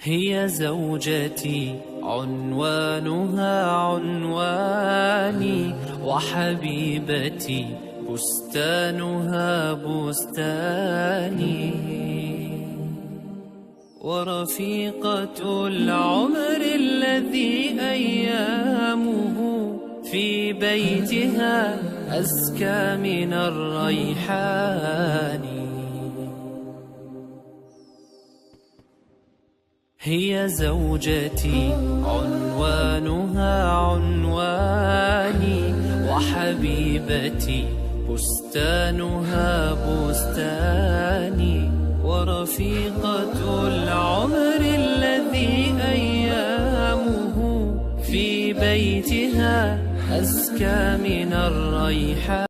هي زوجتي عنوانها عنواني، وحبيبتي بستانها بستاني، ورفيقة العمر الذي أيامه في بيتها أزكى من الريحان. هي زوجتي عنوانها عنواني، وحبيبتي بستانها بستاني، ورفيقة العمر الذي أيامه في بيتها أزكى من الريحان.